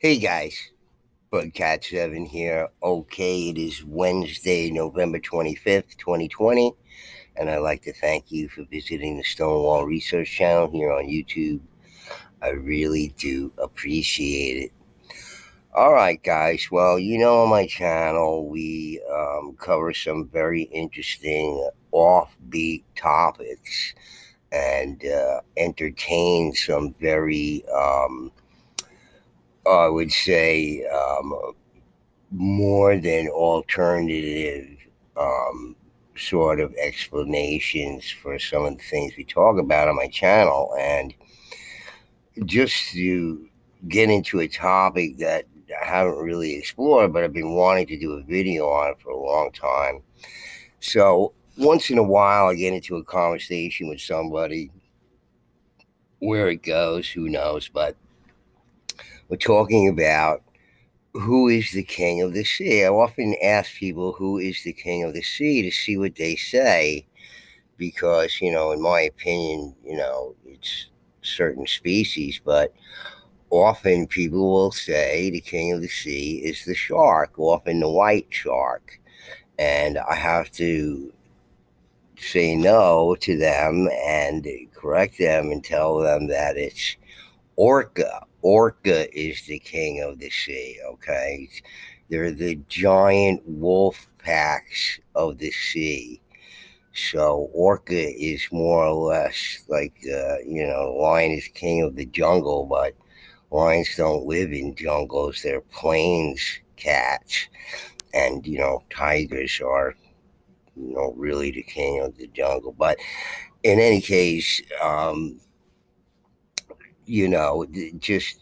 Hey guys, Bugcat7 here. Okay, it is Wednesday, November 25th, 2020, and I'd like to thank you for visiting the Stonewall Research Channel here on YouTube. I really do appreciate it. All right, guys. Well, on my channel, we cover some very interesting offbeat topics and entertain some very, I would say, more than alternative um, sort of explanations for some of the things we talk about on my channel. And just to get into a topic that I haven't really explored, but I've been wanting to do a video on for a long time. So once in a while, I get into a conversation with somebody. Where it goes, who knows? But we're talking about who is the king of the sea. I often ask people who is the king of the sea to see what they say because, in my opinion, it's certain species, but often people will say the king of the sea is the shark, often the white shark. And I have to say no to them and correct them and tell them that it's orca. Orca is the king of the sea, okay? They're the giant wolf packs of the sea. So orca is more or less like, lion is king of the jungle, but lions don't live in jungles. They're plains cats. And, tigers are, really the king of the jungle. But in any case, just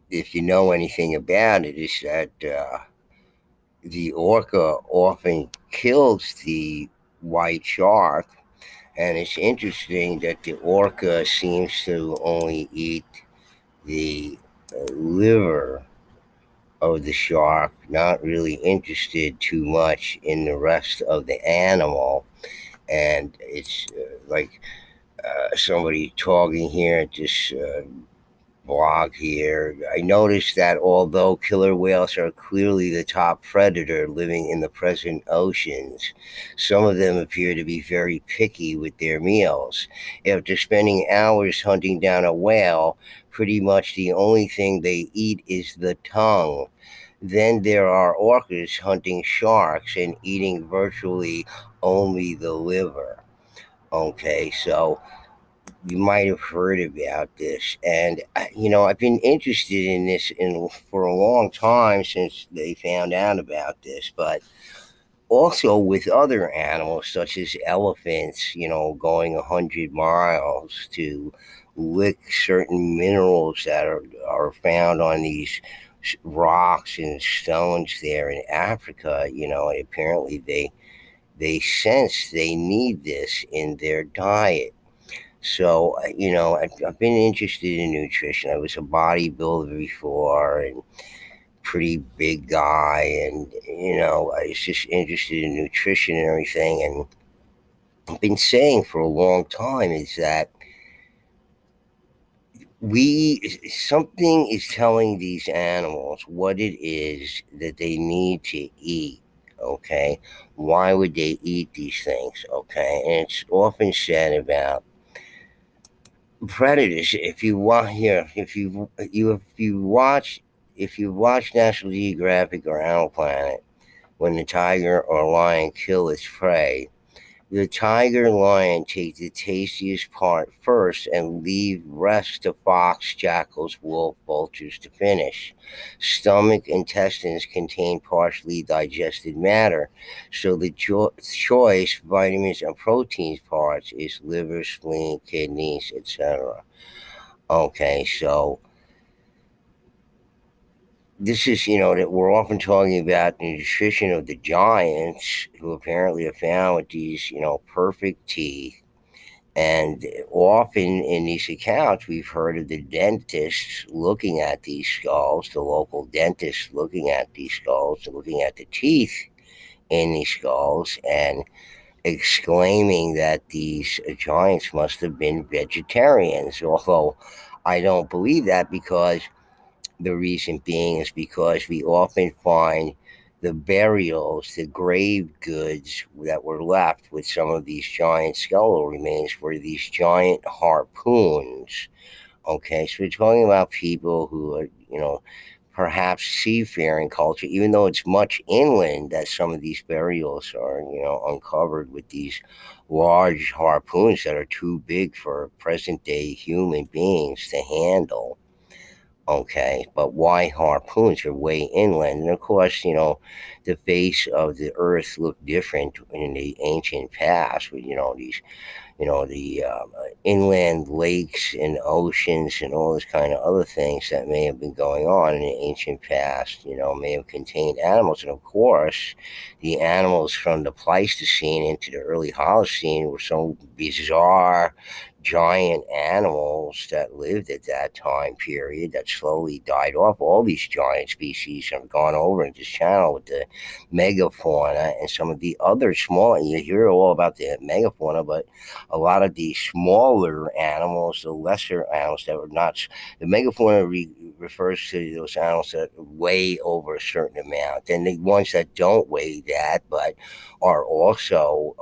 if you know anything about it, is that the orca often kills the white shark. And it's interesting that the orca seems to only eat the liver of the shark, not really interested too much in the rest of the animal. And it's like somebody talking here at this blog here. I noticed that although killer whales are clearly the top predator living in the present oceans, some of them appear to be very picky with their meals. After spending hours hunting down a whale, pretty much the only thing they eat is the tongue. Then there are orcas hunting sharks and eating virtually only the liver. Okay, so you might have heard about this, and I've been interested in this for a long time since they found out about this. But also with other animals such as elephants, going 100 miles to lick certain minerals that are found on these rocks and stones there in Africa. And apparently they sense they need this in their diet. So, I've been interested in nutrition. I was a bodybuilder before and pretty big guy. And, I was just interested in nutrition and everything. And I've been saying for a long time is that something is telling these animals what it is that they need to eat. Okay. Why would they eat these things? Okay. And it's often said about predators. If you want here, if you watch National Geographic or Animal Planet, when the tiger or lion kill its prey, the tiger and lion take the tastiest part first and leave rest to fox, jackals, wolf, vultures to finish. Stomach intestines contain partially digested matter, so the choice vitamins and proteins parts is liver, spleen, kidneys, etc. Okay, so this is, that we're often talking about the nutrition of the giants who apparently are found with these, perfect teeth. And often in these accounts, we've heard of the dentists looking at these skulls, the local dentists looking at these skulls, looking at the teeth in these skulls, and exclaiming that these giants must have been vegetarians. Although I don't believe that because The reason being is because we often find the burials, the grave goods that were left with some of these giant skeletal remains were these giant harpoons. Okay, so we're talking about people who are, perhaps seafaring culture, even though it's much inland that some of these burials are, uncovered with these large harpoons that are too big for present day human beings to handle. Okay, but why harpoons are way inland? And of course, the face of the earth looked different in the ancient past with, these the inland lakes and oceans and all this kind of other things that may have been going on in the ancient past, may have contained animals. And of course, the animals from the Pleistocene into the early Holocene were some bizarre, giant animals that lived at that time period that slowly died off. All these giant species have gone over in this channel with the megafauna and some of the other small. You hear all about the megafauna, but a lot of the smaller animals, the lesser animals that were not, the megafauna refers to those animals that weigh over a certain amount, and the ones that don't weigh that, but are also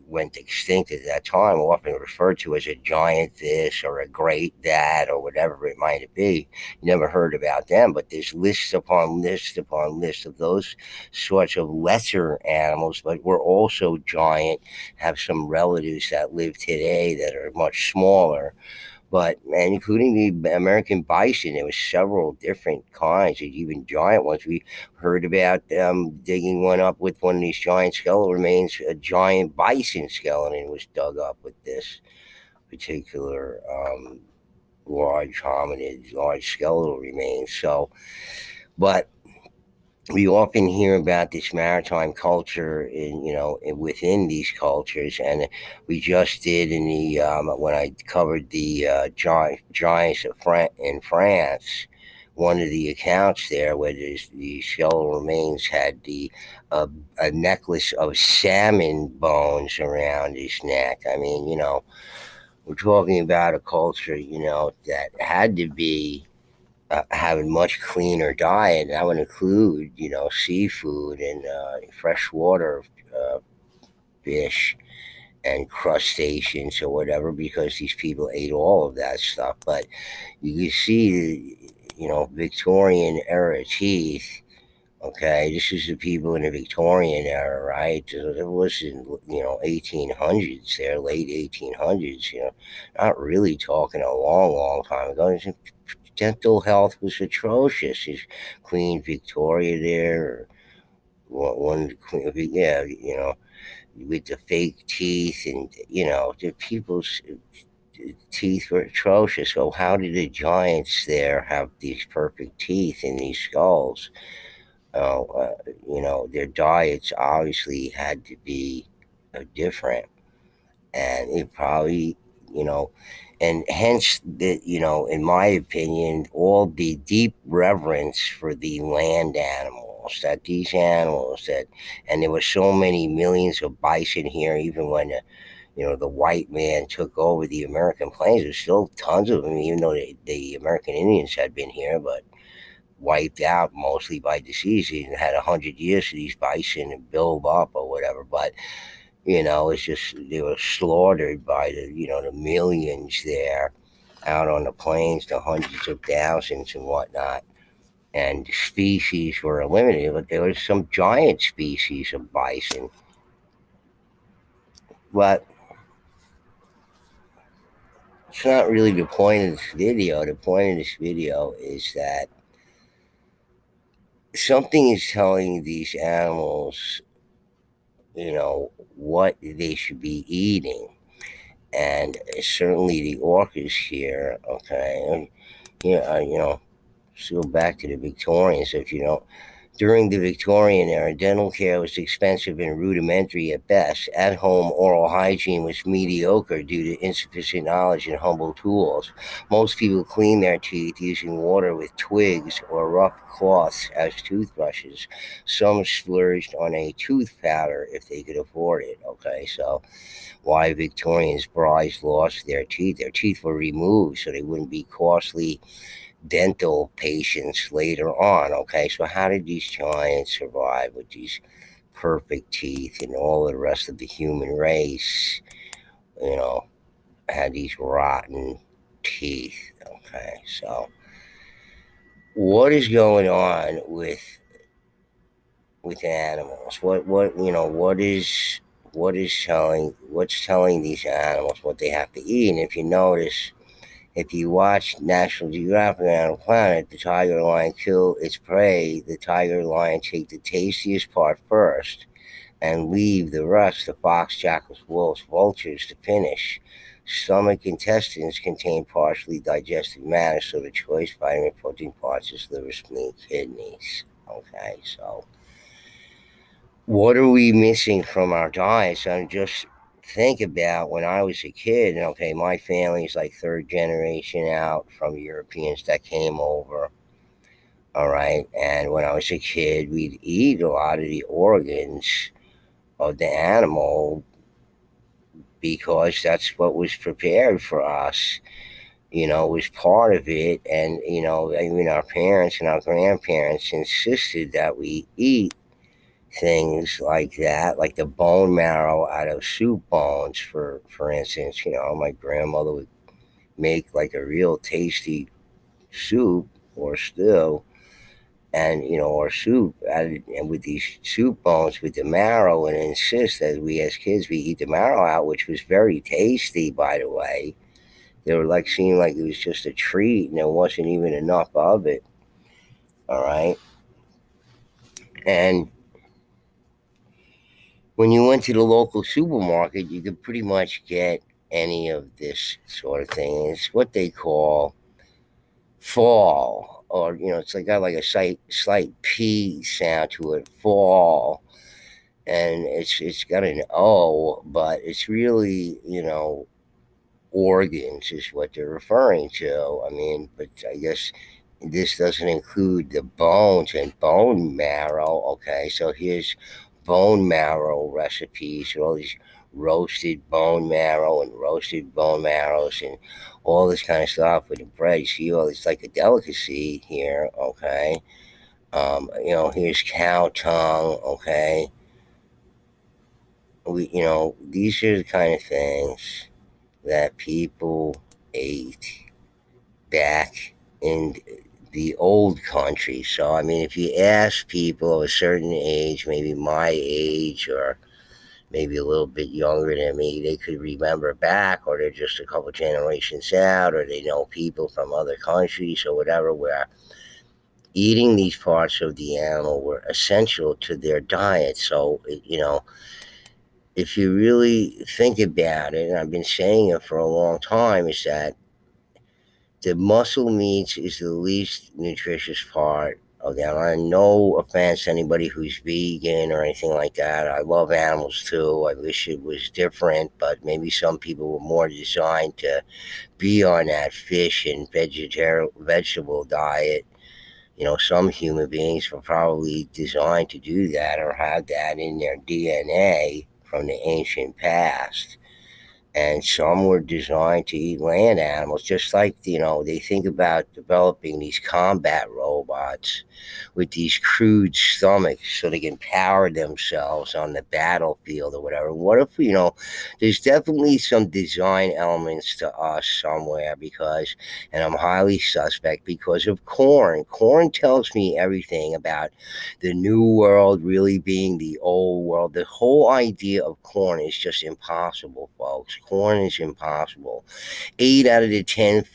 went extinct at that time, often referred to as a giant this or a great that or whatever it might be. You never heard about them, but there's lists upon lists upon lists of those sorts of lesser animals, but were also giant, have some relatives that live today that are much smaller. But and including the American bison, there was several different kinds, even giant ones. We heard about digging one up with one of these giant skeletal remains. A giant bison skeleton was dug up with this particular large hominid, large skeletal remains. So, but we often hear about this maritime culture within these cultures, and we just did in the when I covered the giants in France, one of the accounts there where the skeletal remains had uh, a necklace of salmon bones around his neck. I mean, we're talking about a culture, that had to be have a much cleaner diet. That would include, seafood and freshwater fish and crustaceans or whatever, because these people ate all of that stuff. But you can see, Victorian era teeth. Okay, this is the people in the Victorian era, right? It was in 1800s, there, late 1800s. Not really talking a long, long time ago. Dental health was atrocious. Is Queen Victoria there? Or one Queen, yeah, with the fake teeth, and the people's teeth were atrocious. So how did the giants there have these perfect teeth in these skulls? Their diets obviously had to be different, and it probably, you know, and hence the, in my opinion, all the deep reverence for the land animals, that these animals that, and there were so many millions of bison here, even when the white man took over the American plains. There's still tons of them, even though the American Indians had been here, but wiped out mostly by disease. And had 100 years for these bison to build up or whatever. But it's just they were slaughtered by the millions there out on the plains, the hundreds of thousands and whatnot. And species were eliminated, but there was some giant species of bison. But it's not really the point of this video. The point of this video is that something is telling these animals, what they should be eating. And certainly the orcas here, okay, and yeah, let's go back to the Victorians. If you don't, during the Victorian era, dental care was expensive and rudimentary at best. At home oral hygiene was mediocre due to insufficient knowledge and humble tools. Most people cleaned their teeth using water with twigs or rough cloths as toothbrushes. Some splurged on a tooth powder if they could afford it. Okay, so why Victorians' brides lost their teeth? Their teeth were removed so they wouldn't be costly dental patients later on. Okay, so how did these giants survive with these perfect teeth, and all the rest of the human race, you know, had these rotten teeth? Okay, so what is going on with animals? What's telling these animals what they have to eat? And if you notice, if you watch National Geographic on Animal Planet, the tiger lion kill its prey. The tiger lion take the tastiest part first and leave the rest, the fox, jackals, wolves, vultures, to finish. Stomach intestines contain partially digested matter, so the choice vitamin protein parts is liver, spleen, kidneys. Okay, so what are we missing from our diets? I just think about when I was a kid, and okay, my family's like third generation out from Europeans that came over. All right. And when I was a kid, we'd eat a lot of the organs of the animal because that's what was prepared for us, was part of it. And, I mean, our parents and our grandparents insisted that we eat things like that, like the bone marrow out of soup bones, for instance. My grandmother would make like a real tasty soup or stew, and or soup, and with these soup bones with the marrow, and insist that we as kids we eat the marrow out, which was very tasty, by the way. They were like seemed like it was just a treat, and there wasn't even enough of it. All right. And when you went to the local supermarket, you could pretty much get any of this sort of thing. It's what they call fall, or it's like got like a slight P sound to it, fall, and it's got an O, but it's really organs is what they're referring to. I mean, but I guess this doesn't include the bones and bone marrow. Okay, so here's bone marrow recipes, all these roasted bone marrow and roasted bone marrows and all this kind of stuff with the bread. You see, all it's like a delicacy here. Okay, here's cow tongue. Okay, these are the kind of things that people ate back in the old country. So, I mean, if you ask people of a certain age, maybe my age or maybe a little bit younger than me, they could remember back, or they're just a couple generations out, or they know people from other countries or whatever, where eating these parts of the animal were essential to their diet. So, if you really think about it, and I've been saying it for a long time, is that the muscle meat is the least nutritious part of them. I no offense to anybody who's vegan or anything like that. I love animals too. I wish it was different, but maybe some people were more designed to be on that fish and vegetable diet. Some human beings were probably designed to do that or have that in their DNA from the ancient past, and some were designed to eat land animals, just like they think about developing these combat robots with these crude stomachs so they can power themselves on the battlefield or whatever. What if there's definitely some design elements to us somewhere, because, and I'm highly suspect, because of corn tells me everything about the new world really being the old world. The whole idea of corn is just impossible, folks. Corn is impossible. 8 out of the 10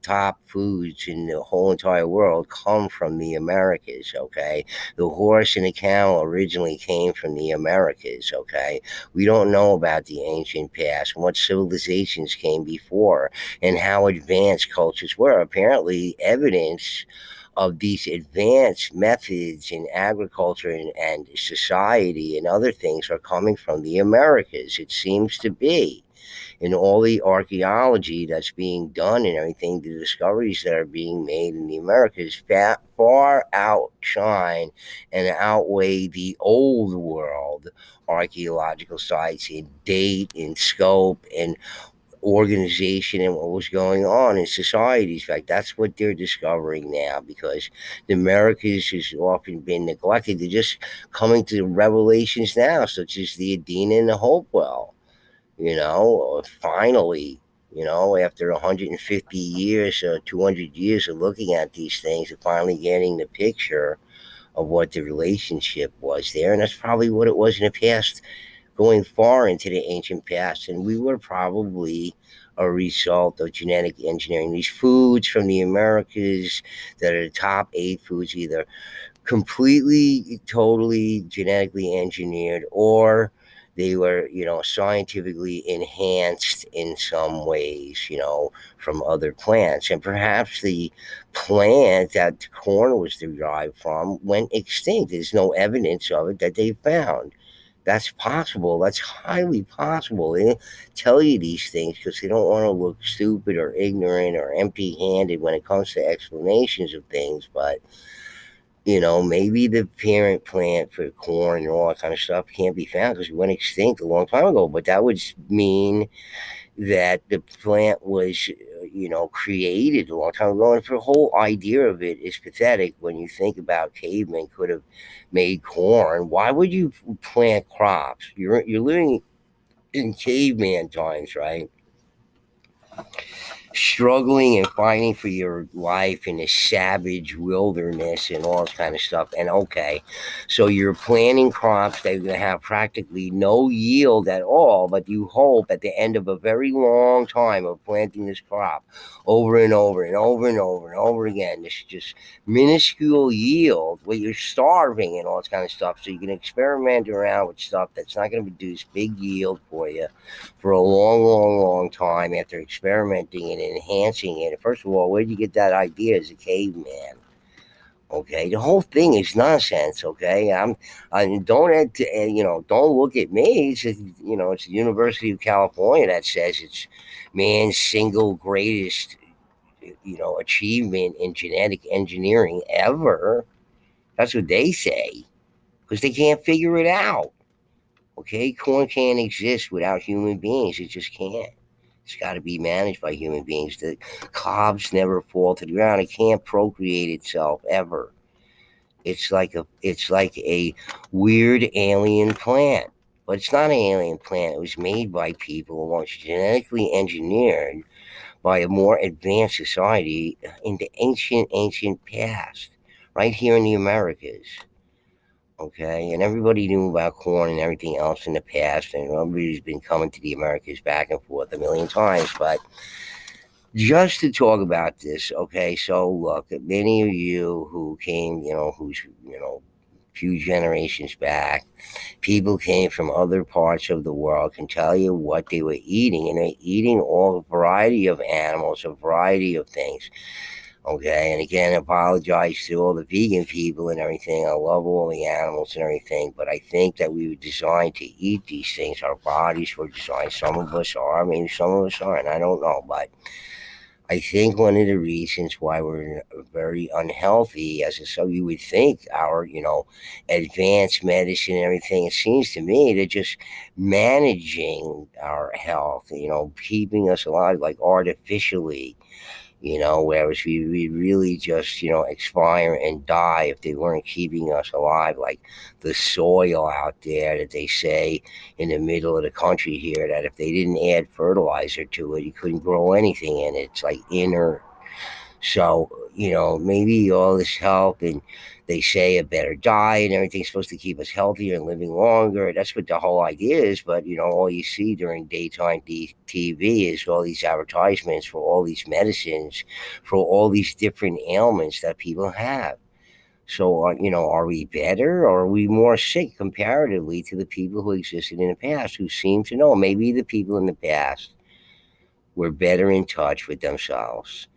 top foods in the whole entire world come from the Americas. Okay, the horse and the camel originally came from the Americas. Okay, we don't know about the ancient past and what civilizations came before and how advanced cultures were. Apparently, evidence of these advanced methods in agriculture and society and other things are coming from the Americas. It seems to be in all the archaeology that's being done and everything, the discoveries that are being made in the Americas far outshine and outweigh the old world archaeological sites in date, in scope, and organization and what was going on in societies. In fact, that's what they're discovering now, because the Americas has often been neglected. They're just coming to revelations now, such as the Adena and the Hopewell. Finally, after 150 years or 200 years of looking at these things, and finally getting the picture of what the relationship was there. And that's probably what it was in the past, going far into the ancient past. And we were probably a result of genetic engineering. These foods from the Americas that are the top 8 foods, either completely, totally genetically engineered, or they were, scientifically enhanced in some ways, from other plants. And perhaps the plant that corn was derived from went extinct. There's no evidence of it that they found. That's possible. That's highly possible. They don't tell you these things because they don't want to look stupid or ignorant or empty handed when it comes to explanations of things. But maybe the parent plant for corn and all that kind of stuff can't be found because it went extinct a long time ago. But that would mean that the plant was, created a long time ago. And the whole idea of it is pathetic when you think about cavemen could have made corn. Why would you plant crops? You're living in caveman times, right? Struggling and fighting for your life in a savage wilderness and all this kind of stuff. And okay, so you're planting crops that are going to have practically no yield at all, but you hope at the end of a very long time of planting this crop over and over and over and over and over again, this just minuscule yield where you're starving and all this kind of stuff. So you can experiment around with stuff that's not going to produce big yield for you for a long, long, long time after experimenting and enhancing it. First of all, where did you get that idea as a caveman? Okay, the whole thing is nonsense. Okay, don't look at me. It's the University of California that says it's man's single greatest, achievement in genetic engineering ever. That's what they say because they can't figure it out. Okay, corn can't exist without human beings. It just can't. It's got to be managed by human beings. The cobs never fall to the ground. It can't procreate itself ever. It's like a weird alien plant, but it's not an alien plant. It was made by people and was genetically engineered by a more advanced society in the ancient past, right here in the Americas. Okay, and everybody knew about corn and everything else in the past, and everybody's been coming to the Americas back and forth a million times. But just to talk about this, okay, so look, many of you who came, who's, a few generations back, people came from other parts of the world can tell you what they were eating, and they're eating all a variety of animals, a variety of things. Okay, and again, I apologize to all the vegan people and everything. I love all the animals and everything, but I think that we were designed to eat these things. Our bodies were designed. Some of us are, maybe some of us aren't. I don't know, but I think one of the reasons why we're very unhealthy, so you would think our, advanced medicine and everything, it seems to me they're just managing our health, keeping us alive like artificially, whereas we really just, expire and die if they weren't keeping us alive, like the soil out there that they say in the middle of the country here, that if they didn't add fertilizer to it, you couldn't grow anything in it. It's like inert. So, maybe all this help, and they say a better diet and everything's supposed to keep us healthier and living longer. That's what the whole idea is. But, all you see during daytime TV is all these advertisements for all these medicines, for all these different ailments that people have. So, are we better or are we more sick comparatively to the people who existed in the past who seem to know? Maybe the people in the past were better in touch with themselves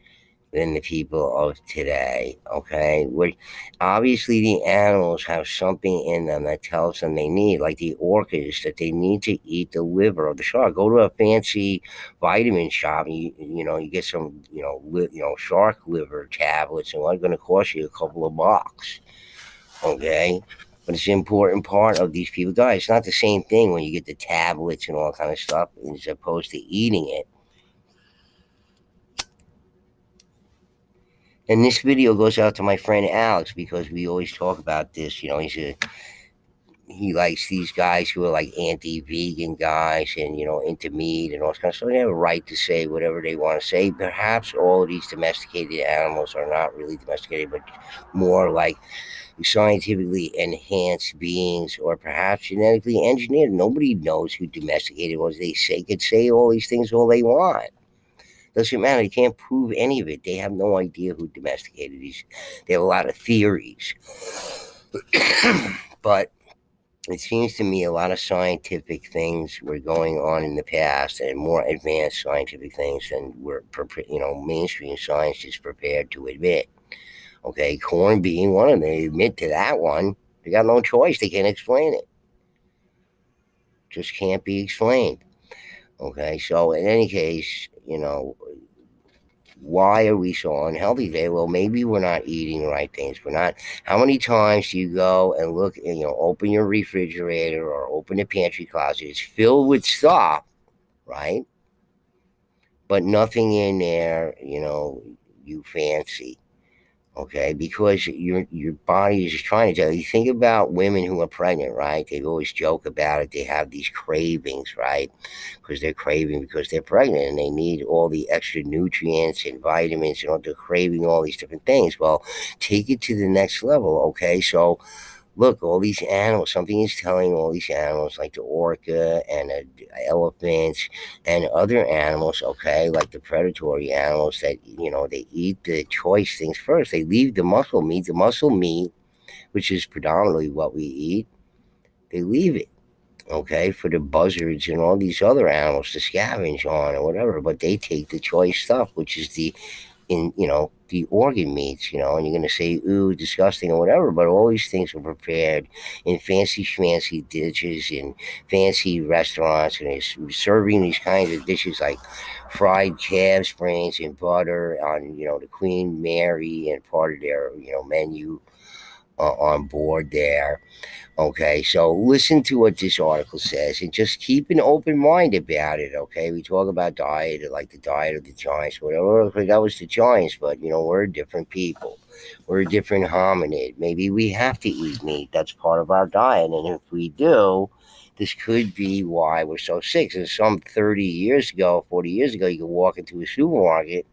than the people of today. Okay, obviously the animals have something in them that tells them they need, like the orcas, that they need to eat the liver of the shark. Go to a fancy vitamin shop, and you get some shark liver tablets, and it's going to cost you a couple of bucks. Okay. But it's an important part of these people's diet. It's not the same thing when you get the tablets and all kind of stuff as opposed to eating it. And this video goes out to my friend Alex because we always talk about this. He likes these guys who are like anti-vegan guys and into meat and all this kind of stuff. They have a right to say whatever they want to say. Perhaps all of these domesticated animals are not really domesticated, but more like scientifically enhanced beings, or perhaps genetically engineered. Nobody knows who domesticated was. They could say all these things all they want. Doesn't matter. You can't prove any of it. They have no idea who domesticated these. They have a lot of theories. But it seems to me a lot of scientific things were going on in the past, and more advanced scientific things than mainstream science is prepared to admit. Okay, corn being one of them. They admit to that one. They got no choice. They can't explain it. Just can't be explained. Okay, so in any case, why are we so unhealthy today? Well, maybe we're not eating the right things. We're not. How many times do you go and look, and, open your refrigerator or open the pantry closet? It's filled with stuff, right? But nothing in there, you fancy. Okay, because your body is trying to tell you. Think about women who are pregnant, right? They always joke about it. They have these cravings, right? Because they're craving because they're pregnant and they need all the extra nutrients and vitamins, they're craving all these different things. Well, take it to the next level, okay? So look, all these animals, something is telling all these animals like the orca and the elephants and other animals, okay, like the predatory animals, that, they eat the choice things first. They leave the muscle meat, which is predominantly what we eat, they leave it, okay, for the buzzards and all these other animals to scavenge on or whatever. But they take the choice stuff, which is the organ meats, and you're going to say, ooh, disgusting or whatever, but all these things are prepared in fancy dishes in fancy restaurants, and it's serving these kinds of dishes like fried calves brains and butter on, the Queen Mary and part of their, menu on board there. Okay, so listen to what this article says and just keep an open mind about it. Okay, we talk about diet, like the diet of the giants, whatever. Okay, that was the giants, but we're different people. We're a different hominid. Maybe we have to eat meat. That's part of our diet, and if we do, this could be why we're so sick. And some 30 years ago, 40 years ago, you could walk into a supermarket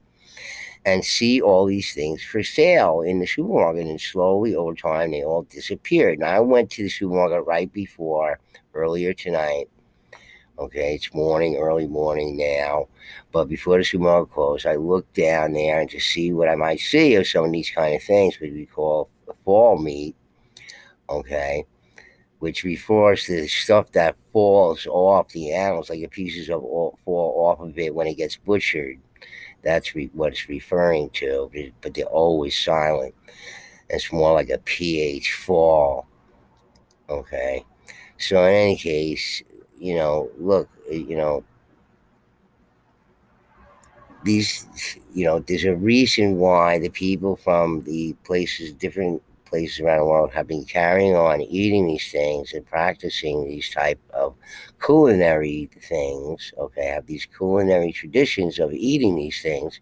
and see all these things for sale in the supermarket. And slowly over time, they all disappeared. Now, I went to the supermarket right before, earlier tonight. Okay, it's early morning now. But before the supermarket closed, I looked down there and to see what I might see of some of these kind of things, which we call fall meat. Okay, which refers to the stuff that falls off the animals, like the pieces of fall off of it when it gets butchered. That's what it's referring to, but they're always silent. It's more like a pH fall. Okay. So in any case, look, these, there's a reason why the people from the different places around the world have been carrying on eating these things and practicing these type of culinary things. Okay, have these culinary traditions of eating these things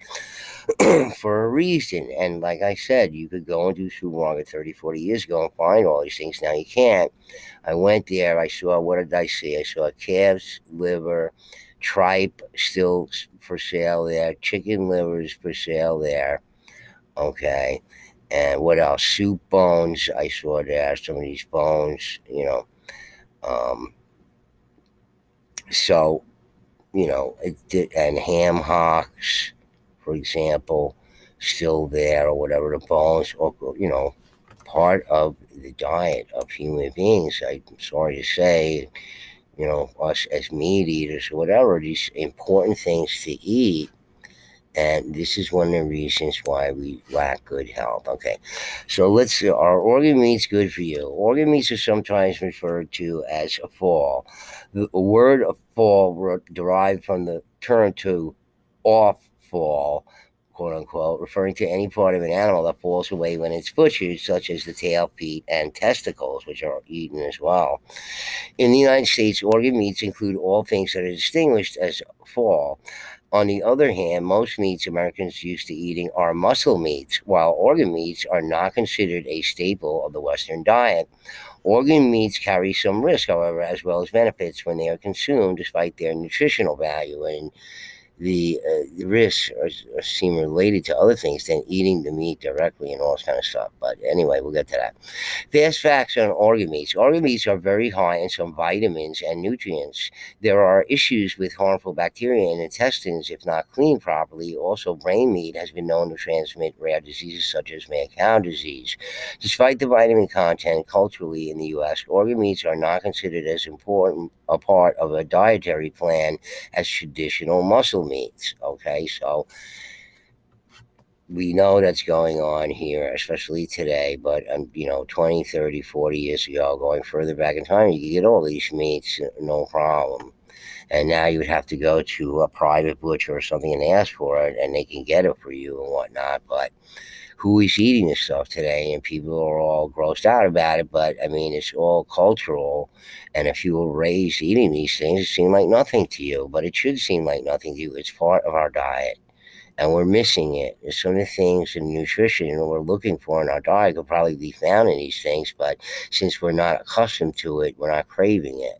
for a reason. And like I said, you could go into a supermarket 30, 40 years ago and find all these things. Now you can't. I went there. I saw, what did I see? I saw calf's liver, tripe still for sale there, chicken livers for sale there. Okay. And what else? Soup bones. I saw there some of these bones, Um, so, and ham hocks, for example, still there, or whatever, the bones, or, part of the diet of human beings. I'm sorry to say, us as meat eaters or whatever, these important things to eat. And this is one of the reasons why we lack good health. Okay, so let's see. Are organ meats good for you? Organ meats are sometimes referred to as a fall. The word of fall derived from the term to off fall, quote unquote, referring to any part of an animal that falls away when it's butchered, such as the tail, feet, and testicles, which are eaten as well. In the United States, organ meats include all things that are distinguished as fall. On the other hand, most meats Americans used to eating are muscle meats, while organ meats are not considered a staple of the Western diet. Organ meats carry some risk, however, as well as benefits when they are consumed, despite their nutritional value. And the risks seem related to other things than eating the meat directly and all this kind of stuff. But anyway, we'll get to that. Fast facts on organ meats. Organ meats are very high in some vitamins and nutrients. There are issues with harmful bacteria in intestines if not cleaned properly. Also, brain meat has been known to transmit rare diseases such as mad cow disease. Despite the vitamin content culturally in the U.S., organ meats are not considered as important a part of a dietary plan as traditional muscle meats. Okay, so we know that's going on here, especially today, but 20, 30, 40 years ago, going further back in time, you could get all these meats, no problem. And now you would have to go to a private butcher or something and ask for it, and they can get it for you and whatnot. But who is eating this stuff today? And people are all grossed out about it. But I mean, it's all cultural. And if you were raised eating these things, it seemed like nothing to you. But it should seem like nothing to you. It's part of our diet, and we're missing it. There's some of the things in nutrition we're looking for in our diet could probably be found in these things, but since we're not accustomed to it, we're not craving it.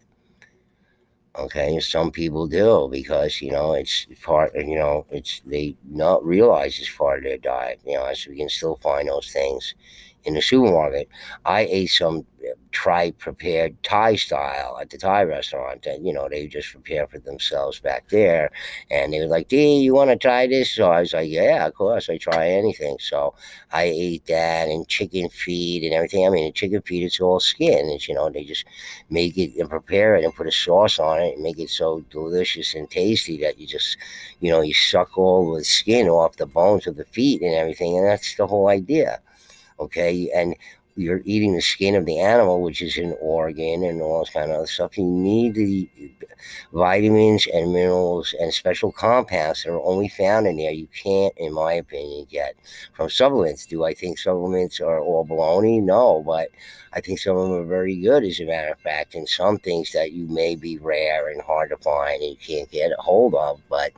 Okay, some people do because it's part. It's they not realize it's part of their diet. So we can still find those things in the supermarket. I ate some prepared Thai style at the Thai restaurant that they just prepare for themselves back there, and they were like, "D, you want to try this?" So I was like, "Yeah, of course, I try anything." So I ate that and chicken feet and everything. I mean, the chicken feet, it's all skin. It's they just make it and prepare it and put a sauce on it and make it so delicious and tasty that you just you suck all the skin off the bones of the feet and everything, and that's the whole idea. Okay, and you're eating the skin of the animal, which is an organ and all this kind of other stuff. You need the vitamins and minerals and special compounds that are only found in there. You can't, in my opinion, get from supplements. Do I think supplements are all baloney? No, but I think some of them are very good, as a matter of fact, and some things that you may be rare and hard to find and you can't get a hold of. But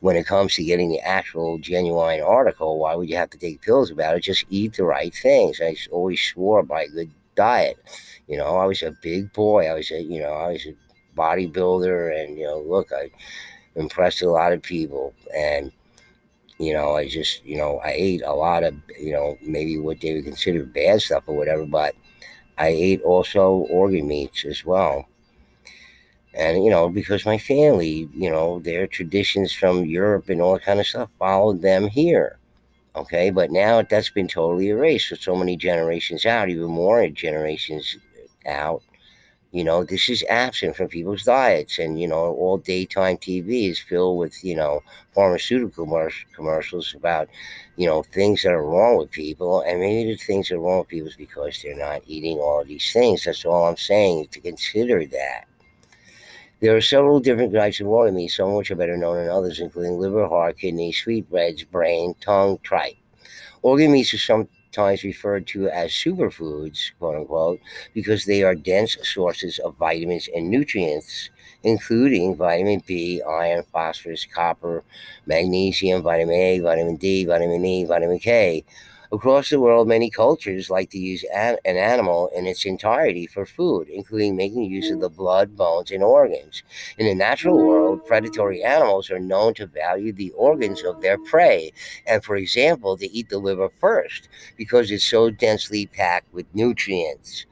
when it comes to getting the actual genuine article, why would you have to take pills about it? Just eat the right things. I always swore by a good diet. I was a big boy. I was a bodybuilder, and look, I impressed a lot of people, and I just I ate a lot of maybe what they would consider bad stuff or whatever, but I ate also organ meats as well. And because my family, their traditions from Europe and all that kind of stuff followed them here. Okay, but now that's been totally erased for so many generations out, even more generations out. This is absent from people's diets, and all daytime TV is filled with pharmaceutical commercials about things that are wrong with people, and maybe the things that are wrong with people is because they're not eating all of these things. That's all I'm saying, to consider that. There are several different types of organ meat, some of which are better known than others, including liver, heart, kidney, sweetbreads, brain, tongue, tripe. Organ meats are sometimes referred to as superfoods, quote unquote, because they are dense sources of vitamins and nutrients, including vitamin B, iron, phosphorus, copper, magnesium, vitamin A, vitamin D, vitamin E, vitamin K. Across the world, many cultures like to use an animal in its entirety for food, including making use of the blood, bones, and organs. In the natural world, predatory animals are known to value the organs of their prey, and, for example, to eat the liver first because it's so densely packed with nutrients.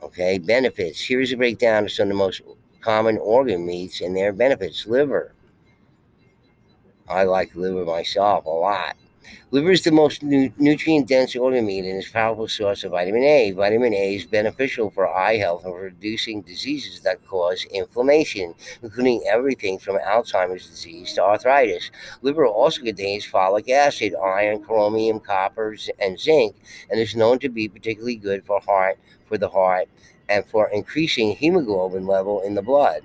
Okay, benefits. Here's a breakdown of some of the most common organ meats and their benefits. Liver. I like liver myself a lot. Liver is the most nutrient-dense organ meat and is a powerful source of vitamin A. Vitamin A is beneficial for eye health and for reducing diseases that cause inflammation, including everything from Alzheimer's disease to arthritis. Liver also contains folic acid, iron, chromium, copper, and zinc, and is known to be particularly good for the heart, and for increasing hemoglobin level in the blood.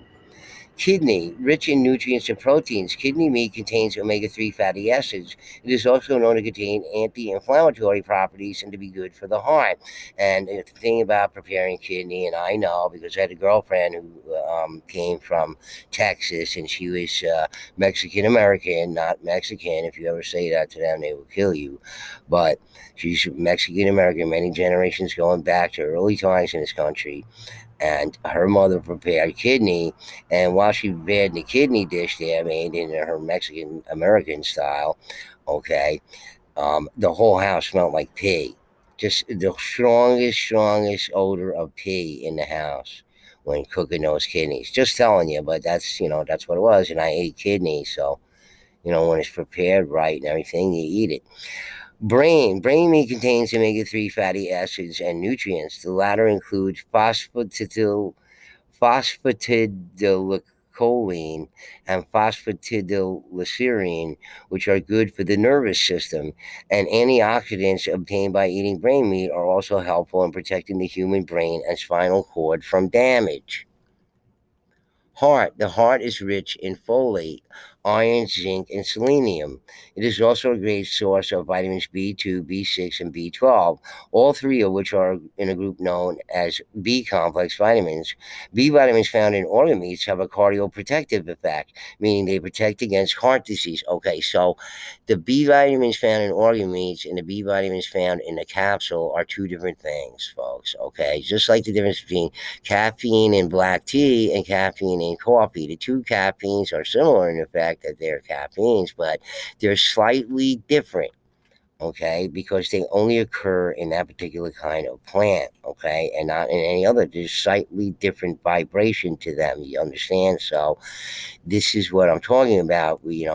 Kidney, rich in nutrients and proteins. Kidney meat contains omega-3 fatty acids. It is also known to contain anti-inflammatory properties and to be good for the heart. And the thing about preparing kidney, and I know because I had a girlfriend who came from Texas, and she was Mexican American, not Mexican. If you ever say that to them, they will kill you. But she's Mexican American, many generations going back to early times in this country, and her mother prepared kidney. And while she prepared the kidney dish there, made in her Mexican American style, okay, the whole house smelled like pee. Just the strongest odor of pee in the house when cooking those kidneys. Just telling you, but that's what it was. And I ate kidney, so when it's prepared right and everything, you eat it. Brain meat contains omega-3 fatty acids and nutrients. The latter include phosphatidylcholine and phosphatidylserine, which are good for the nervous system. And antioxidants obtained by eating brain meat are also helpful in protecting the human brain and spinal cord from damage. Heart. The heart is rich in folate, iron, zinc, and selenium. It is also a great source of vitamins B2, B6, and B12, all three of which are in a group known as B complex vitamins. B vitamins found in organ meats have a cardioprotective effect, meaning they protect against heart disease. Okay, so the B vitamins found in organ meats and the B vitamins found in the capsule are two different things, folks. Okay, just like the difference between caffeine in black tea and caffeine in coffee. The two caffeines are similar in the fact that they're caffeines, but they're slightly different, okay, because they only occur in that particular kind of plant, okay, and not in any other. There's slightly different vibration to them, you understand? So this is what I'm talking about. We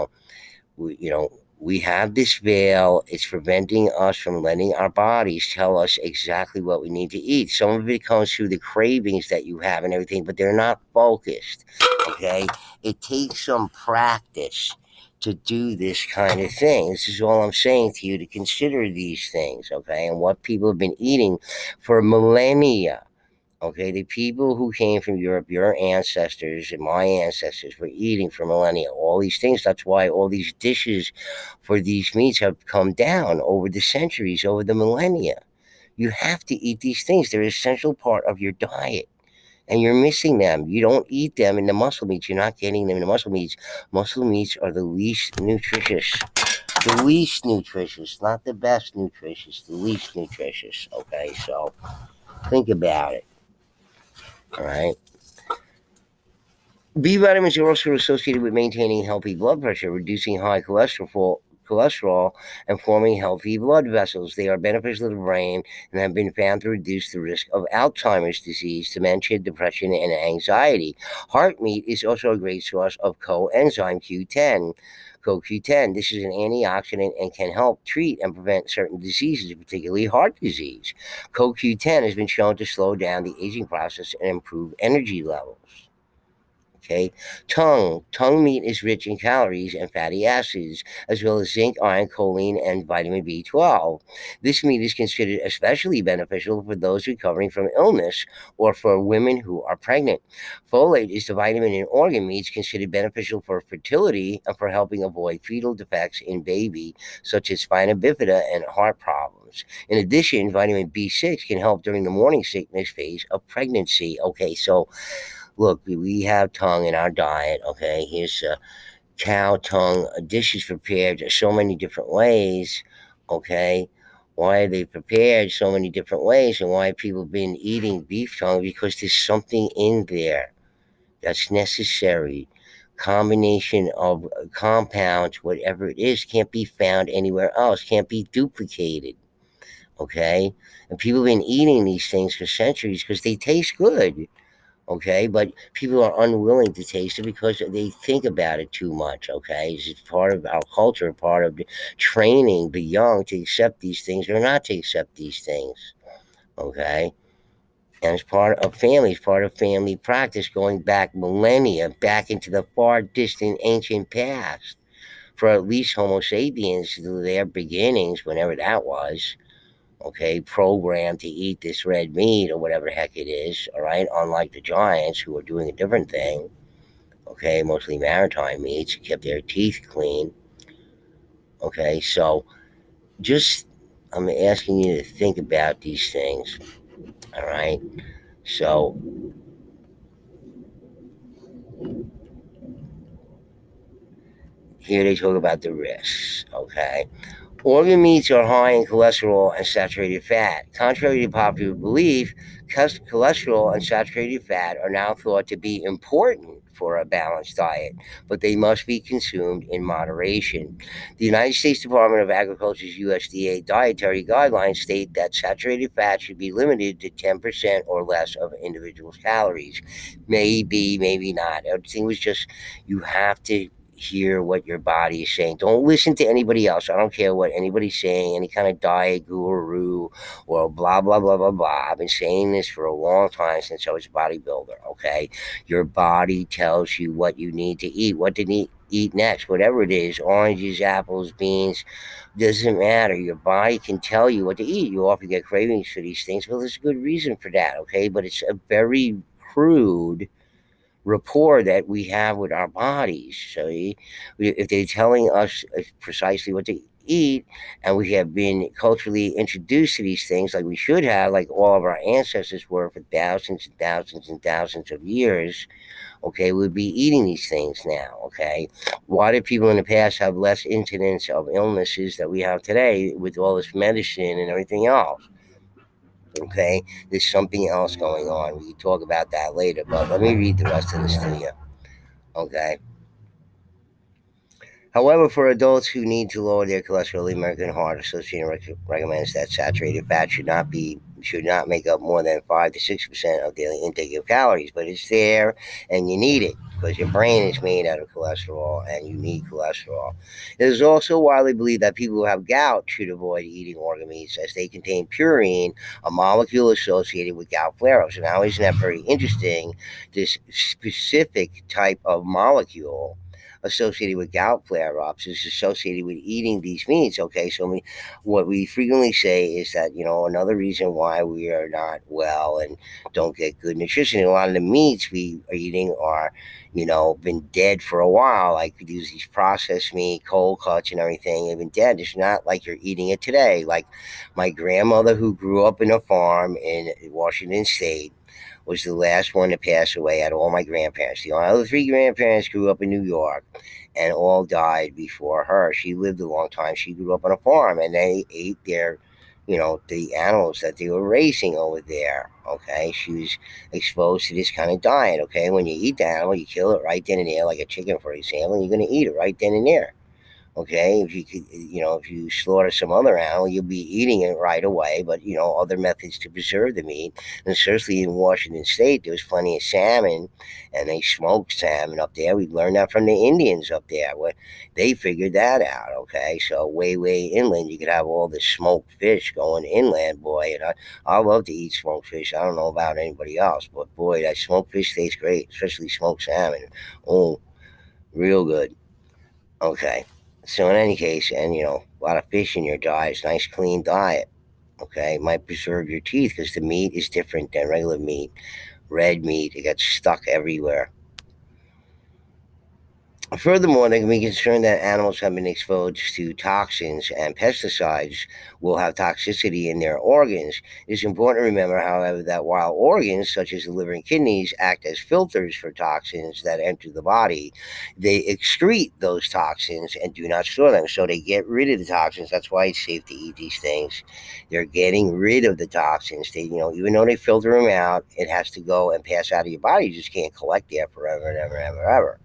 have this veil. It's preventing us from letting our bodies tell us exactly what we need to eat. Some of it comes through the cravings that you have and everything, but they're not focused. Okay? It takes some practice to do this kind of thing. This is all I'm saying to you, to consider these things, okay? And what people have been eating for millennia. Okay, the people who came from Europe, your ancestors and my ancestors, were eating for millennia all these things. That's why all these dishes for these meats have come down over the centuries, over the millennia. You have to eat these things. They're an essential part of your diet. And you're missing them. You don't eat them in the muscle meats. You're not getting them in the muscle meats. Muscle meats are the least nutritious. The least nutritious, not the best nutritious, the least nutritious. Okay, so think about it. All right. B vitamins are also associated with maintaining healthy blood pressure, reducing high cholesterol, and forming healthy blood vessels. They are beneficial to the brain and have been found to reduce the risk of Alzheimer's disease, dementia, depression, and anxiety. Heart meat is also a great source of coenzyme Q10. CoQ10. This is an antioxidant and can help treat and prevent certain diseases, particularly heart disease. CoQ10 has been shown to slow down the aging process and improve energy levels. Okay, tongue meat is rich in calories and fatty acids, as well as zinc, iron, choline, and vitamin B12. This meat is considered especially beneficial for those recovering from illness or for women who are pregnant. Folate is the vitamin in organ meats considered beneficial for fertility and for helping avoid fetal defects in baby, such as spina bifida and heart problems. In addition, vitamin B6 can help during the morning sickness phase of pregnancy. Okay, so look, we have tongue in our diet. Okay, here's cow tongue dishes prepared so many different ways. Okay, why are they prepared so many different ways, and why have people been eating beef tongue? Because there's something in there that's necessary. Combination of compounds, whatever it is, can't be found anywhere else, can't be duplicated. Okay, and people have been eating these things for centuries because they taste good. Okay, but people are unwilling to taste it because they think about it too much. Okay, it's part of our culture, part of training the young to accept these things or not to accept these things. Okay, and it's part of family practice going back millennia, back into the far distant ancient past. For at least Homo sapiens, to their beginnings, whenever that was, okay, programmed to eat this red meat or whatever the heck it is, all right, unlike the giants who are doing a different thing, Okay, mostly maritime meats, kept their teeth clean. Okay, so just I'm asking you to think about these things. All right. So here they talk about the risks. Okay. Organ meats are high in cholesterol and saturated fat. Contrary to popular belief, cholesterol and saturated fat are now thought to be important for a balanced diet, but they must be consumed in moderation. The United States Department of Agriculture's USDA dietary guidelines state that saturated fat should be limited to 10% or less of an individual's calories. Maybe, maybe not. Everything was just, you have to hear what your body is saying. Don't listen to anybody else. I don't care what anybody's saying, any kind of diet guru or blah, blah, blah, blah, blah. I've been saying this for a long time since I was a bodybuilder, okay? Your body tells you what you need to eat, what to eat next, whatever it is, oranges, apples, beans, doesn't matter. Your body can tell you what to eat. You often get cravings for these things. Well, there's a good reason for that, okay? But it's a very crude rapport that we have with our bodies. So if they're telling us precisely what to eat, and we have been culturally introduced to these things like we should have, like all of our ancestors were for thousands and thousands and thousands of years, okay, we'd be eating these things now, okay? Why did people in the past have less incidence of illnesses that we have today with all this medicine and everything else? Okay, there's something else going on. We can talk about that later, but let me read the rest of this to you. Okay. However, for adults who need to lower their cholesterol, the American Heart Association recommends that saturated fat should not make up more than 5 to 6% of daily intake of calories. But it's there, and you need it because your brain is made out of cholesterol, and you need cholesterol. It is also widely believed that people who have gout should avoid eating organ meats as they contain purine, a molecule associated with gout flare-ups. So now, isn't that very interesting? This specific type of molecule associated with gout flare-ups is associated with eating these meats. Okay, so what we frequently say is that another reason why we are not well and don't get good nutrition. A lot of the meats we are eating are been dead for a while. Like we use these processed meat, cold cuts, and everything. They've been dead. It's not like you're eating it today. Like my grandmother, who grew up in a farm in Washington State, was the last one to pass away out of all my grandparents. The other three grandparents grew up in New York and all died before her. She lived a long time. She grew up on a farm and they ate the animals that they were raising over there. Okay. She was exposed to this kind of diet. Okay. When you eat the animal, you kill it right then and there, like a chicken, for example, and you're going to eat it right then and there. Okay, if you could, if you slaughter some other animal, you'll be eating it right away. But other methods to preserve the meat, and certainly in Washington State, there was plenty of salmon, and they smoked salmon up there. We learned that from the Indians up there, where they figured that out. Okay, so way inland, you could have all this smoked fish going inland, boy. And I love to eat smoked fish. I don't know about anybody else, but boy, that smoked fish tastes great, especially smoked salmon. Oh, real good. Okay. So in any case, and a lot of fish in your diet, it's a nice clean diet. Okay, might preserve your teeth because the meat is different than regular meat. Red meat, it gets stuck everywhere. Furthermore, there can be concern that animals have been exposed to toxins and pesticides will have toxicity in their organs. It is important to remember, however, that while organs such as the liver and kidneys act as filters for toxins that enter the body, they excrete those toxins and do not store them. So they get rid of the toxins. That's why it's safe to eat these things. They're getting rid of the toxins. They, even though they filter them out, it has to go and pass out of your body. You just can't collect there forever and ever, ever, ever.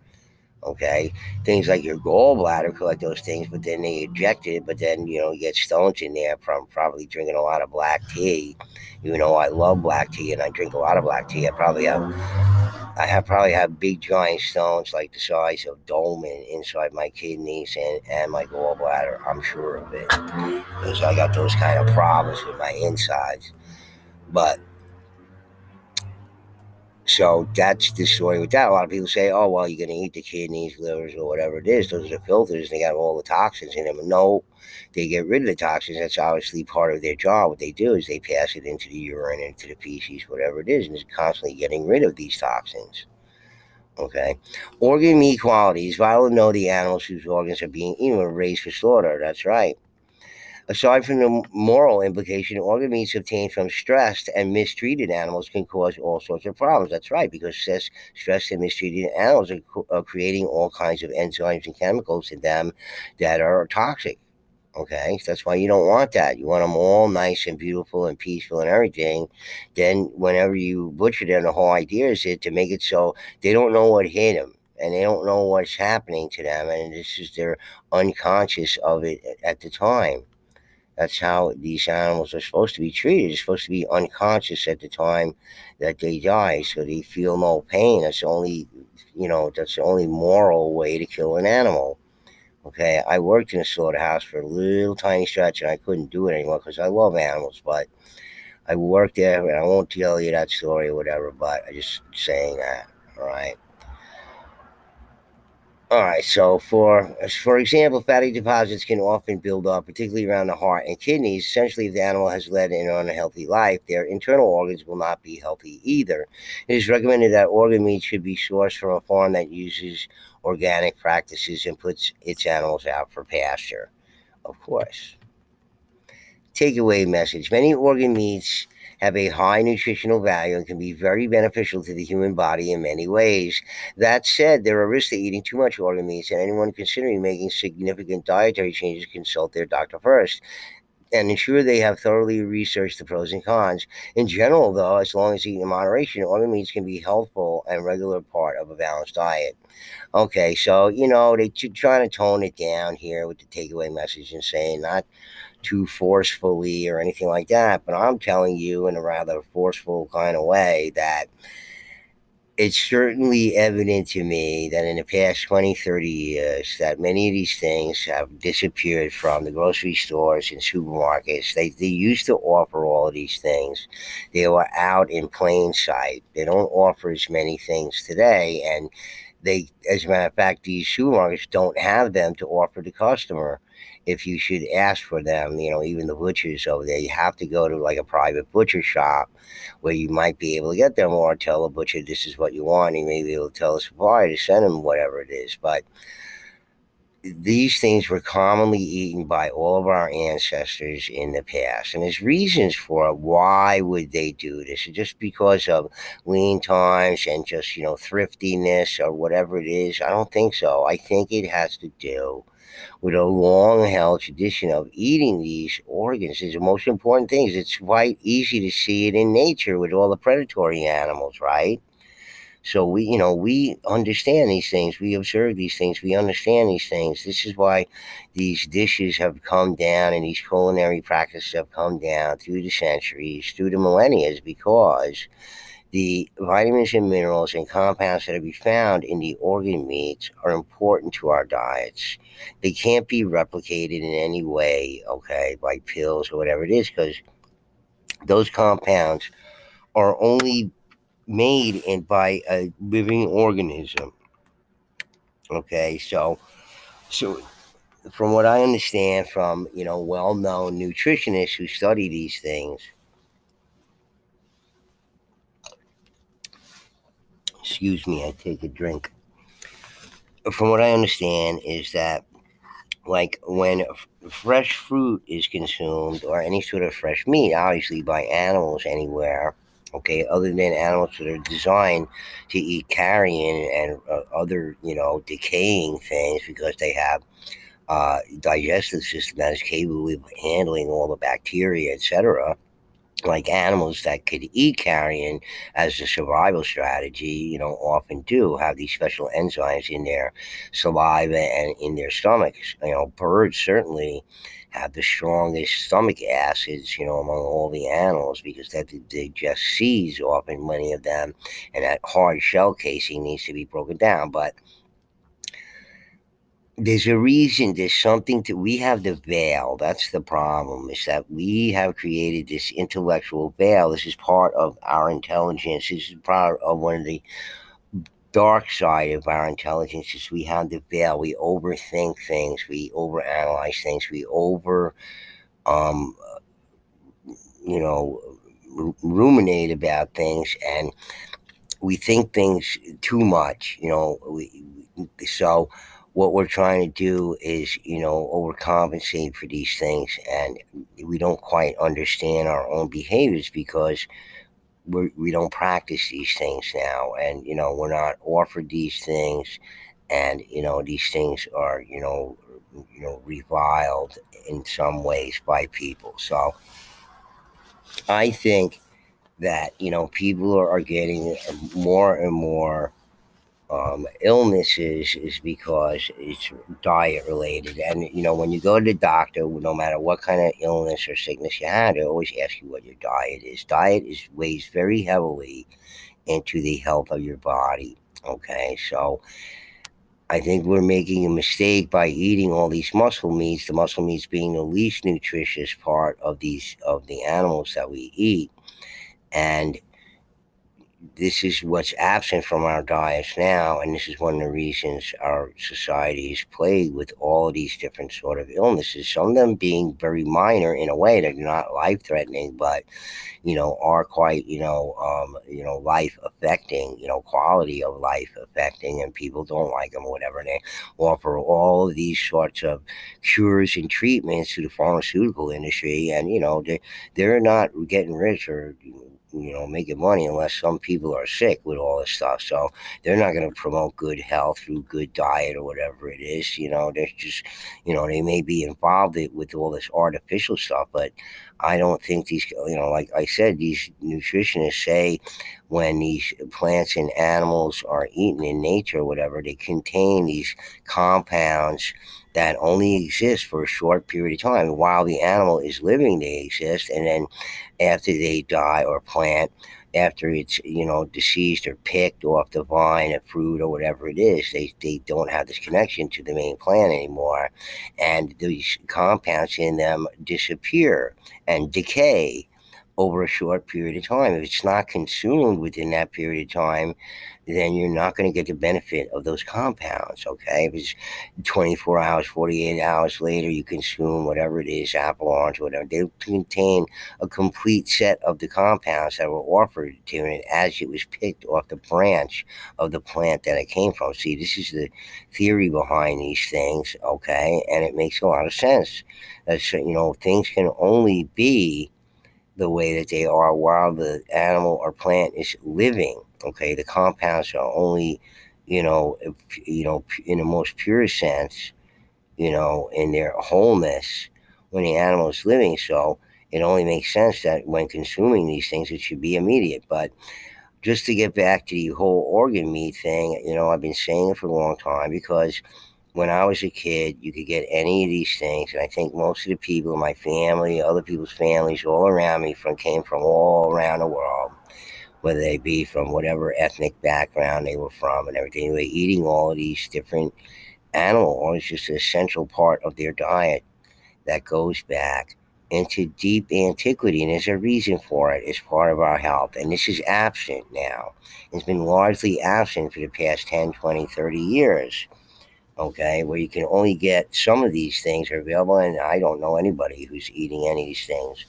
Okay, things like your gallbladder collect those things, but then they eject it. But then you get stones in there from probably drinking a lot of black tea. Even though I love black tea and I drink a lot of black tea, I probably have big giant stones like the size of dolmen inside my kidneys and my gallbladder. I'm sure of it because I got those kind of problems with my insides. But so that's the story with that. A lot of people say, "Oh, well, you're going to eat the kidneys, livers, or whatever it is. Those are the filters. They got all the toxins in them." No, they get rid of the toxins. That's obviously part of their job. What they do is they pass it into the urine, into the feces, whatever it is, and it's constantly getting rid of these toxins. Okay. Organ meat quality is vital to know the animals whose organs are being eaten or raised for slaughter. That's right. Aside from the moral implication, organ meats obtained from stressed and mistreated animals can cause all sorts of problems. That's right, because stressed and mistreated animals are creating all kinds of enzymes and chemicals in them that are toxic. Okay, so that's why you don't want that. You want them all nice and beautiful and peaceful and everything. Then, whenever you butcher them, the whole idea is to make it so they don't know what hit them and they don't know what's happening to them, and this is they're unconscious of it at the time. That's how these animals are supposed to be treated. They're supposed to be unconscious at the time that they die, so they feel no pain. That's the only moral way to kill an animal. Okay, I worked in a slaughterhouse for a little tiny stretch, and I couldn't do it anymore because I love animals. But I worked there, and I won't tell you that story or whatever. But I just saying that. All right. All right. So for example, fatty deposits can often build up, particularly around the heart and kidneys. Essentially, if the animal has led an unhealthy life, their internal organs will not be healthy either. It is recommended that organ meat should be sourced from a farm that uses organic practices and puts its animals out for pasture. Of course. Takeaway message: many organ meats have a high nutritional value and can be very beneficial to the human body in many ways. That said, there are risks to eating too much organ meats, and anyone considering making significant dietary changes consult their doctor first and ensure they have thoroughly researched the pros and cons. In general, though, as long as eaten in moderation, organ meats can be healthful and regular part of a balanced diet. Okay, so they trying to tone it down here with the takeaway message and saying not too forcefully or anything like that. But I'm telling you in a rather forceful kind of way that it's certainly evident to me that in the past 20, 30 years that many of these things have disappeared from the grocery stores and supermarkets. They used to offer all of these things. They were out in plain sight. They don't offer as many things today. And as a matter of fact, these supermarkets don't have them to offer the customer. If you should ask for them, even the butchers over there, you have to go to like a private butcher shop where you might be able to get them, or tell the butcher this is what you want. He may be able to tell the supplier to send him whatever it is. But these things were commonly eaten by all of our ancestors in the past, and there's reasons for it. Why would they do this? Just because of lean times and just thriftiness or whatever it is? I don't think so. I think it has to do with a long held tradition of eating these organs. Is the most important thing. It's quite easy to see it in nature with all the predatory animals, right? So we understand these things. We observe these things. We understand these things. This is why these dishes have come down and these culinary practices have come down through the centuries, through the millennia, because the vitamins and minerals and compounds that are be found in the organ meats are important to our diets. They can't be replicated in any way, okay, by pills or whatever it is, because those compounds are only made by a living organism. Okay, so from what I understand from well-known nutritionists who study these things, excuse me, I take a drink. From what I understand is that like when fresh fruit is consumed or any sort of fresh meat, obviously by animals anywhere, okay, other than animals that are designed to eat carrion and other decaying things because they have digestive system that is capable of handling all the bacteria, etc. Like animals that could eat carrion as a survival strategy, often do have these special enzymes in their saliva and in their stomachs. Birds certainly have the strongest stomach acids, among all the animals because they digest seeds often, many of them, and that hard shell casing needs to be broken down. But there's a reason. There's something to. We have the veil. That's the problem. Is that we have created this intellectual veil. This is part of our intelligence. This is part of one of the dark side of our intelligence. Is we have the veil. We overthink things. We overanalyze things. We um, you know, ruminate about things, and we think things too much, so what we're trying to do is, overcompensate for these things, and we don't quite understand our own behaviors because we don't practice these things now, and we're not offered these things, and these things are reviled in some ways by people. So I think that people are getting more and more illnesses is because it's diet related. And when you go to the doctor, no matter what kind of illness or sickness you have, they always ask you what your diet is. Diet is weighs very heavily into the health of your body. Okay, so I think we're making a mistake by eating all these muscle meats. The muscle meats being the least nutritious part of the animals that we eat, and this is what's absent from our diets now, and this is one of the reasons our society is plagued with all of these different sort of illnesses. Some of them being very minor in a way; they're not life threatening, but are quite life affecting, quality of life affecting, and people don't like them or whatever. And they offer all of these sorts of cures and treatments to the pharmaceutical industry, and they're not getting rich or making money unless some people are sick with all this stuff. So they're not going to promote good health through good diet or whatever it is. There's just they may be involved with all this artificial stuff, but I don't think these, like I said, these nutritionists say when these plants and animals are eaten in nature or whatever, they contain these compounds that only exist for a short period of time. While the animal is living, they exist, and then after they die, or plant, after it's deceased or picked off the vine, a fruit or whatever it is, they don't have this connection to the main plant anymore, and these compounds in them disappear and decay over a short period of time. If it's not consumed within that period of time, then you're not going to get the benefit of those compounds. Okay, if it's 24 hours, 48 hours later, you consume whatever it is, apple, orange, whatever, they contain a complete set of the compounds that were offered to it as it was picked off the branch of the plant that it came from. See, this is the theory behind these things, okay, and it makes a lot of sense. That things can only be the way that they are while the animal or plant is living. Okay, the compounds are only, in the most pure sense, in their wholeness when the animal is living. So it only makes sense that when consuming these things, it should be immediate. But just to get back to the whole organ meat thing, I've been saying it for a long time because when I was a kid, you could get any of these things, and I think most of the people in my family, other people's families, all around me, came from all around the world, whether they be from whatever ethnic background they were from and everything. They were eating all of these different animal oils, just an essential part of their diet that goes back into deep antiquity, and there's a reason for it. It's part of our health, and this is absent now. It's been largely absent for the past 10, 20, 30 years. Okay, where you can only get some of these things are available, and I don't know anybody who's eating any of these things.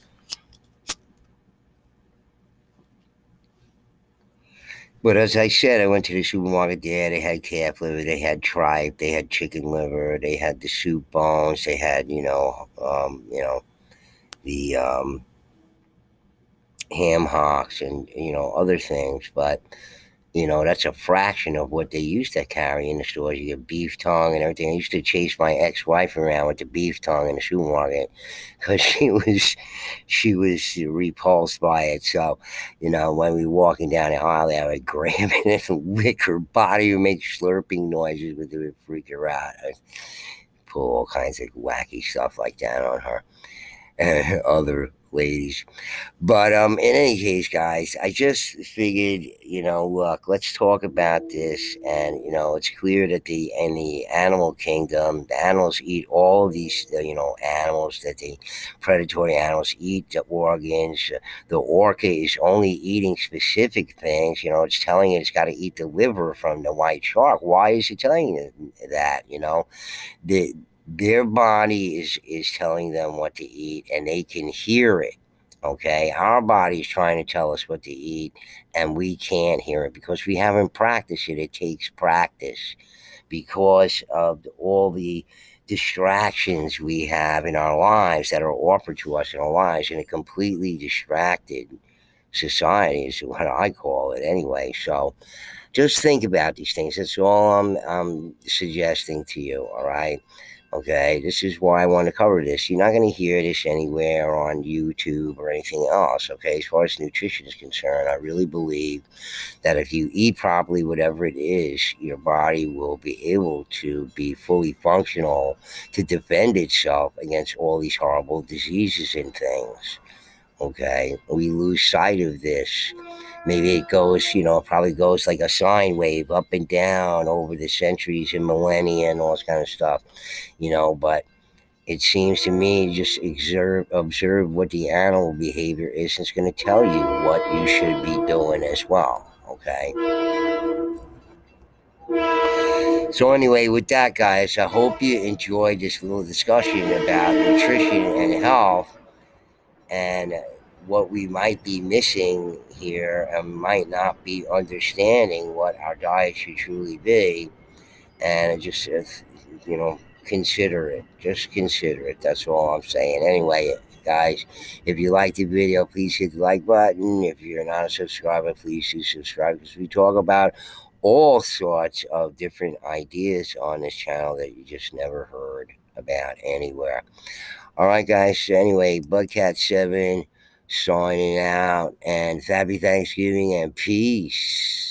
But as I said, I went to the supermarket there. They had calf liver, they had tripe, they had chicken liver, they had the soup bones, they had the ham hocks, and other things. But that's a fraction of what they used to carry in the stores. You get beef tongue and everything. I used to chase my ex-wife around with the beef tongue in the supermarket because she was repulsed by it. So, when we were walking down the aisle, I would grab it and lick her body and make slurping noises, but it would freak her out. I'd pull all kinds of wacky stuff like that on her and other ladies. But in any case, guys, I just figured, look, let's talk about this, and it's clear that in the animal kingdom, the animals eat all of these, animals that the predatory animals eat the organs. The orca is only eating specific things. It's telling it it's got to eat the liver from the white shark. Why is it telling it that? The their body is telling them what to eat, and they can hear it. Okay, our body's trying to tell us what to eat, and we can't hear it because we haven't practiced it. It takes practice because of all the distractions we have in our lives that are offered to us in our lives, in a completely distracted society is what I call it anyway. So just think about these things. That's all I'm suggesting to you. All right. Okay, this is why I want to cover this. You're not going to hear this anywhere on YouTube or anything else. Okay, as far as nutrition is concerned, I really believe that if you eat properly, whatever it is, your body will be able to be fully functional to defend itself against all these horrible diseases and things. Okay, we lose sight of this. Maybe it goes, probably goes like a sine wave up and down over the centuries and millennia and all this kind of stuff, but it seems to me just observe what the animal behavior is, and it's going to tell you what you should be doing as well. Okay. So anyway, with that, guys, I hope you enjoyed this little discussion about nutrition and health, and what we might be missing here, and might not be understanding what our diet should truly be. And just, consider it. Just consider it. That's all I'm saying. Anyway, guys, if you like the video, please hit the like button. If you're not a subscriber, please do subscribe, because we talk about all sorts of different ideas on this channel that you just never heard about anywhere. All right, guys. Anyway, Bugcat7 signing out, and happy Thanksgiving and peace.